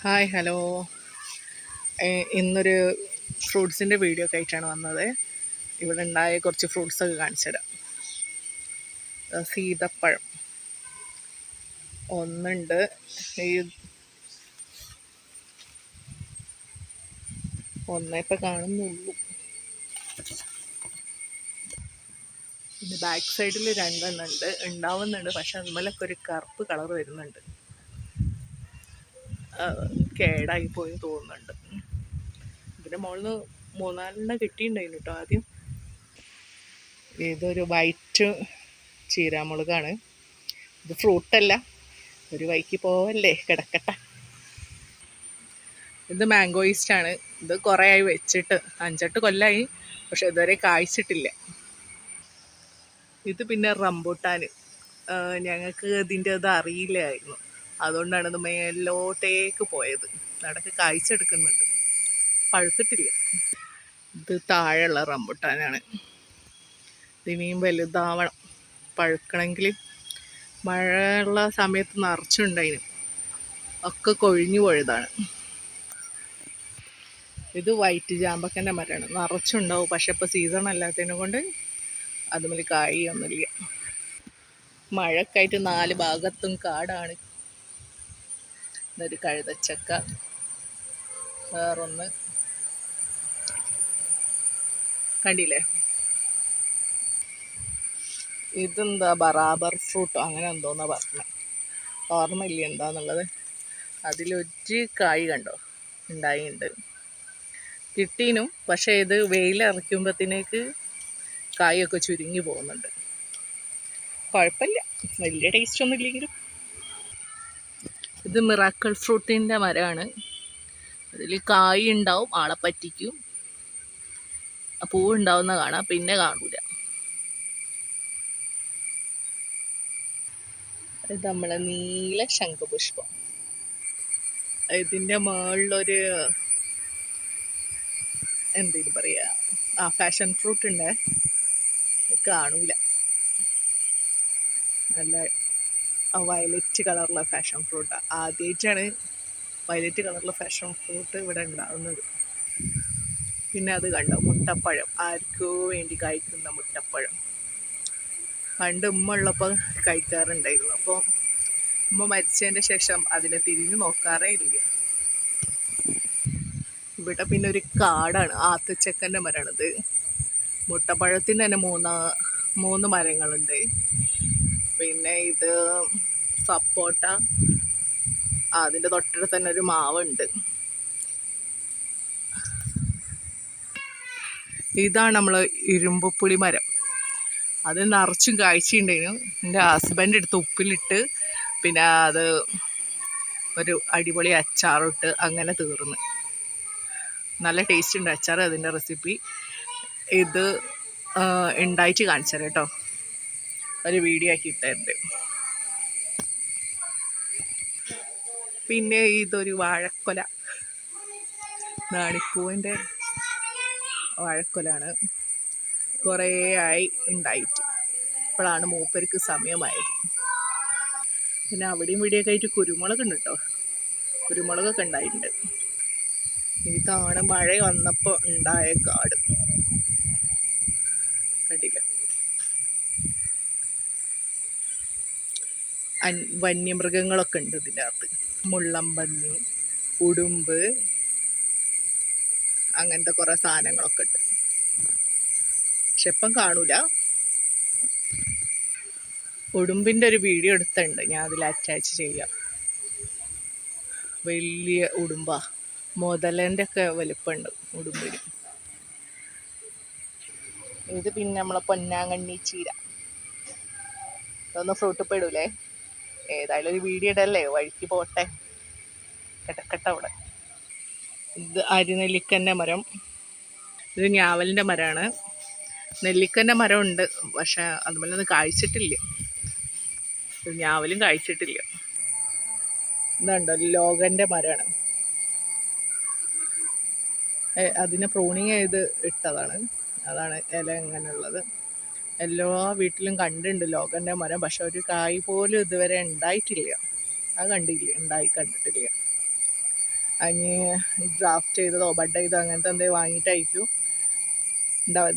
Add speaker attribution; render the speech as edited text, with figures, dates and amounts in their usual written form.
Speaker 1: Hi hello. ഇന്നൊരു ഫ്രൂട്ട്സിൻ്റെ video ഒക്കെ ആയിട്ടാണ് വന്നത്. ഇവിടെ ഉണ്ടായ കുറച്ച് ഫ്രൂട്ട്സൊക്കെ കാണിച്ചു തരാം. സീതപ്പഴം ഒന്നുണ്ട്, ഈ ഒന്നേ ഇപ്പം കാണുന്നുള്ളൂ. പിന്നെ ബാക്ക് സൈഡിൽ രണ്ടെണ്ണം ഉണ്ട്, ഉണ്ടാവുന്നുണ്ട്. പക്ഷെ അതുമല്ലൊക്കെ ഒരു കറുപ്പ് കളർ വരുന്നുണ്ട്. കേടായി പോയി തോന്നുന്നുണ്ട്. ഇതിൻ്റെ മുകളിൽ നിന്ന് മൂന്നാലെണ്ണം കിട്ടിയിട്ടുണ്ടായിരുന്നു കേട്ടോ ആദ്യം. ഇതൊരു വൈറ്റ് ചീരാമുളകാണ്. ഇത് ഫ്രൂട്ടല്ല, ഒരു വഴിക്ക് പോവല്ലേ, കിടക്കട്ടെ. ഇത് മാംഗോ ഈസ്റ്റാണ്. ഇത് കുറേ ആയി വെച്ചിട്ട്, 5-8 കൊല്ലമായി, പക്ഷെ ഇതുവരെ കായ്ച്ചിട്ടില്ല. ഇത് പിന്നെ റംബൂട്ടാൻ. ഞങ്ങൾക്ക് ഇതിൻ്റെ ഇത് അറിയില്ലായിരുന്നു, അതുകൊണ്ടാണ് ഇത് മേലോട്ടേക്ക് പോയത്. നടക്ക് കായ്ച്ചെടുക്കുന്നുണ്ട്, പഴുത്തിട്ടില്ല. ഇത് താഴെയുള്ള റംബൂട്ടാനാണ്. ഇതിനെയും വലുതാവണം, പഴുക്കണമെങ്കിൽ. മഴയുള്ള സമയത്ത് നിറച്ചുണ്ടായിരുന്നു, ഒക്കെ കൊഴിഞ്ഞു പോയതാണ്. ഇത് വൈറ്റ് ജാമ്പക്കൻ്റെ മരമാണ്, നിറച്ചുണ്ടാവും. പക്ഷെ ഇപ്പോൾ സീസൺ അല്ലാത്തതിനെ കൊണ്ട് അതുമേൽ കായൊന്നുമില്ല. മഴക്കായിട്ട് 4 ഭാഗത്തും കാടാണ്. ഇതൊരു കഴുതച്ചക്ക, വേറൊന്ന് കണ്ടില്ലേ. ഇതെന്താ ബറാബർ ഫ്രൂട്ടോ അങ്ങനെ എന്തോന്നാ പറഞ്ഞത്, ഓർമ്മയില്ല എന്താന്നുള്ളത്. അതിലൊരു കായ് കണ്ടോ ഉണ്ടായിട്ടുണ്ട്, കിട്ടീനും. പക്ഷേ ഇത് വെയിലിറക്കുമ്പോഴത്തേക്ക് കായൊക്കെ ചുരുങ്ങി പോകുന്നുണ്ട്. കുഴപ്പമില്ല, വലിയ ടേസ്റ്റ് ഒന്നും ഇല്ലെങ്കിലും. ഇത് മിറാക്കിൾ ഫ്രൂട്ടിൻ്റെ മരമാണ്. അതിൽ കായ് ഉണ്ടാവും, ആളെ പറ്റിക്കും. പൂവുണ്ടാവുന്ന കാണാം, പിന്നെ കാണൂല. ഇത് നമ്മളെ നീല ശംഖുപുഷ്പം. ഇതിൻ്റെ മുകളിലൊരു എന്തേലും പറയുക, ഫാഷൻ ഫ്രൂട്ട് ഉണ്ട്, കാണൂല. നല്ല വയലറ്റ് കളറുള്ള ഫാഷൻ ഫ്രൂട്ട്. ആദ്യമായിട്ടാണ് വയലറ്റ് കളറുള്ള ഫാഷൻ ഫ്രൂട്ട് ഇവിടെ ഉണ്ടാകുന്നത്. പിന്നെ അത് കണ്ടോ, മുട്ടപ്പഴം. ആർക്കോ വേണ്ടി കഴിക്കുന്ന മുട്ടപ്പഴം. പണ്ട് ഉമ്മ ഉള്ളപ്പോൾ കഴിക്കാറുണ്ടായിരുന്നു. അപ്പോൾ ഉമ്മ മരിച്ചതിൻ്റെ ശേഷം അതിനെ തിരിഞ്ഞു നോക്കാറേ ഇല്ല. ഇവിടെ പിന്നെ ഒരു കാടാണ്, ആത്തച്ചക്കൻ്റെ മരമാണിത്. മുട്ടപ്പഴത്തിന് തന്നെ 3 മരങ്ങളുണ്ട്. പിന്നെ ഇത് സപ്പോട്ട, അതിൻ്റെ തൊട്ടടുത്ത് തന്നെ ഒരു മാവുണ്ട്. ഇതാണ് നമ്മൾ ഇരുമ്പുപ്പുളി മരം. അത് നിറച്ചും കാഴ്ചയുണ്ടായിരുന്നു. എൻ്റെ ഹസ്ബൻഡ് എടുത്ത് ഉപ്പിലിട്ട്, പിന്നെ അത് ഒരു അടിപൊളി അച്ചാറിട്ട് അങ്ങനെ തീർന്ന്. നല്ല ടേസ്റ്റ് ഉണ്ട് അച്ചാർ. അതിൻ്റെ റെസിപ്പി ഇത് ഉണ്ടായിട്ട് കാണിച്ചാൽ കേട്ടോ, ഒരു വീഡിയോ ആക്കി ഇട്ടുണ്ട്. പിന്നെ ഇതൊരു വാഴക്കൊല, നാണിപ്പൂവിൻ്റെ വാഴക്കൊലാണ്. കുറേ ആയി ഉണ്ടായിട്ട്, ഇപ്പോഴാണ് മൂപ്പർക്ക് സമയമായത്. പിന്നെ അവിടെയും ഇവിടെയൊക്കെ ആയിട്ട് കുരുമുളക് ഉണ്ട് കേട്ടോ, കുരുമുളകൊക്കെ ഉണ്ടായിട്ടുണ്ട്. ഇതാണ് മഴ വന്നപ്പോൾ ഉണ്ടായ കാട്, കണ്ടില്ല. വന്യമൃഗങ്ങളൊക്കെ ഉണ്ട് ഇതിൻ്റെ അകത്ത്. മുള്ളമ്പന്നി, ഉടുമ്പ്, അങ്ങനത്തെ കുറേ സാധനങ്ങളൊക്കെ ഉണ്ട്. പക്ഷെ ഇപ്പം കാണൂല. ഉടുമ്പിൻ്റെ ഒരു വീഡിയോ എടുത്തിട്ടുണ്ട്, ഞാൻ അതിൽ അറ്റാച്ച് ചെയ്യാം. വലിയ ഉടുമ്പാ, മുതലേൻ്റെ ഒക്കെ വലിപ്പമുണ്ട് ഉടുമ്പിന്. ഇത് പിന്നെ നമ്മളെ പൊന്നാങ്കണ്ണി ചീര. ഇതൊന്നും ഫ്രൂട്ട് പെടൂലേ, ഏതായാലും ഒരു വീഡിയോ ഇടല്ലേ, വഴിക്ക് പോട്ടെ, കിടക്കട്ടെ അവിടെ. ഇത് അരിനെല്ലിക്കൻ്റെ മരം. ഇത് ഞാവലിൻ്റെ മരമാണ്. നെല്ലിക്കൻ്റെ മരം ഉണ്ട്, പക്ഷെ അതുപോലൊന്നും കായ്ച്ചിട്ടില്ല. ഞാവലും കായ്ച്ചിട്ടില്ല. ഇതുണ്ടോ, ലോകൻ്റെ മരമാണ്. അതിനെ പ്രൂണിങ് ചെയ്ത് ഇട്ടതാണ്, അതാണ് ഇല ഇങ്ങനെയുള്ളത്. എല്ലാ വീട്ടിലും കണ്ടിട്ടുണ്ട് ലോകൻ്റെ മരം, പക്ഷെ ഒരു കായ് പോലും ഇതുവരെ ഉണ്ടായിട്ടില്ല. അത് കണ്ടില്ല, ഉണ്ടായി കണ്ടിട്ടില്ല. അതിന് ഡ്രാഫ്റ്റ് ചെയ്തതോ ബഡ് ചെയ്തോ അങ്ങനത്തെ എന്തെങ്കിലും വാങ്ങിയിട്ടായിരിക്കും ഉണ്ടാവുക.